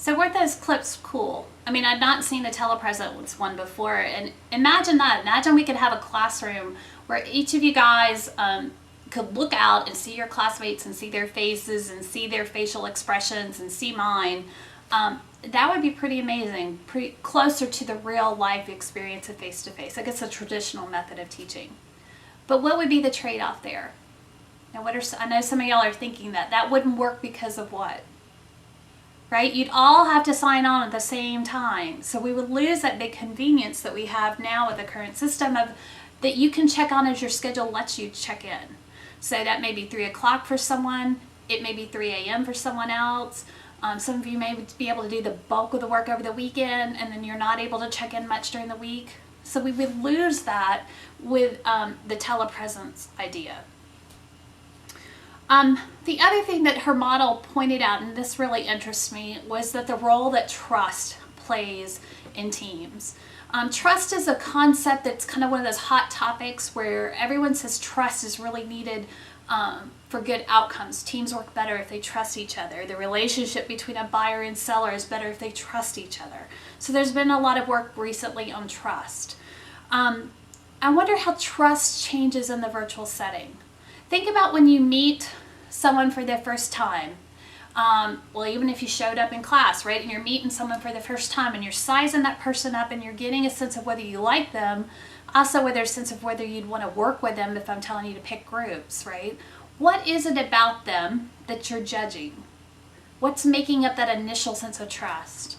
So weren't those clips cool? I mean, I'd not seen the telepresence one before, and imagine that. Imagine we could have a classroom where each of you guys could look out and see your classmates and see their faces and see their facial expressions and see mine. That would be pretty amazing, pretty closer to the real life experience of face-to-face. I guess a traditional method of teaching. But what would be the trade-off there? Now, I know some of y'all are thinking that wouldn't work because of what? Right? You'd all have to sign on at the same time. So we would lose that big convenience that we have now with the current system of that you can check on as your schedule lets you check in. So that may be 3 o'clock for someone. It may be 3 a.m. for someone else. Some of you may be able to do the bulk of the work over the weekend, and then you're not able to check in much during the week. So we would lose that with the telepresence idea. The other thing that her model pointed out, and this really interests me, was that the role that trust plays in teams. Trust is a concept that's kind of one of those hot topics where everyone says trust is really needed for good outcomes. Teams work better if they trust each other. The relationship between a buyer and seller is better if they trust each other. So there's been a lot of work recently on trust. I wonder how trust changes in the virtual setting. Think about when you meet someone for the first time. Well, even if you showed up in class, right, and you're meeting someone for the first time and you're sizing that person up and you're getting a sense of whether you like them, also whether a sense of whether you'd want to work with them if I'm telling you to pick groups, right? What is it about them that you're judging? What's making up that initial sense of trust?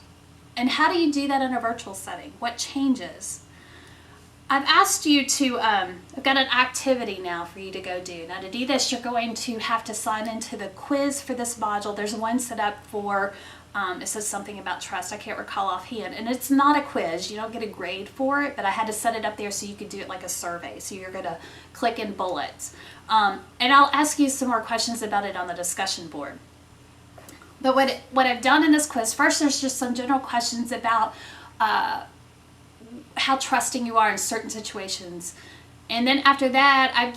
And how do you do that in a virtual setting? What changes? I've asked you to, I've got an activity now for you to go do. Now to do this, you're going to have to sign into the quiz for this module. There's one set up for, it says something about trust. I can't recall offhand. And it's not a quiz. You don't get a grade for it, but I had to set it up there so you could do it like a survey. So you're going to click in bullets. And I'll ask you some more questions about it on the discussion board. But what I've done in this quiz, first there's just some general questions about how trusting you are in certain situations. And then after that,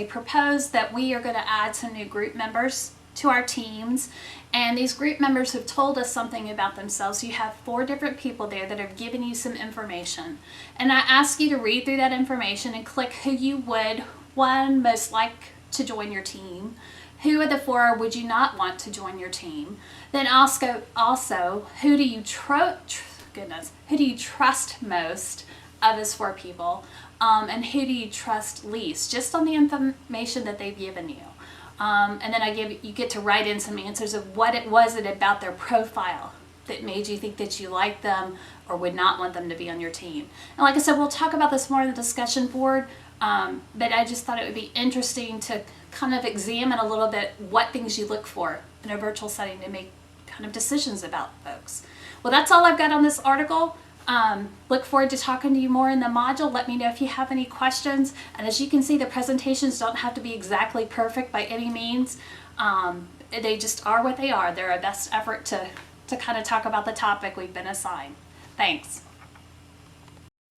propose that we are going to add some new group members to our teams. And these group members have told us something about themselves. So you have 4 different people there that have given you some information. And I ask you to read through that information and click who you would, most like to join your team. Who of the 4 would you not want to join your team? Then also who do you who do you trust most of those 4 people? And who do you trust least? Just on the information that they've given you. And then you get to write in some answers of what it was about their profile that made you think that you liked them or would not want them to be on your team. And like I said, we'll talk about this more in the discussion board, but I just thought it would be interesting to kind of examine a little bit what things you look for in a virtual setting to make kind of decisions about folks. Well, that's all I've got on this article. Look forward to talking to you more in the module. Let me know if you have any questions. And as you can see, the presentations don't have to be exactly perfect by any means. They just are what they are. They're a best effort to kind of talk about the topic we've been assigned. Thanks.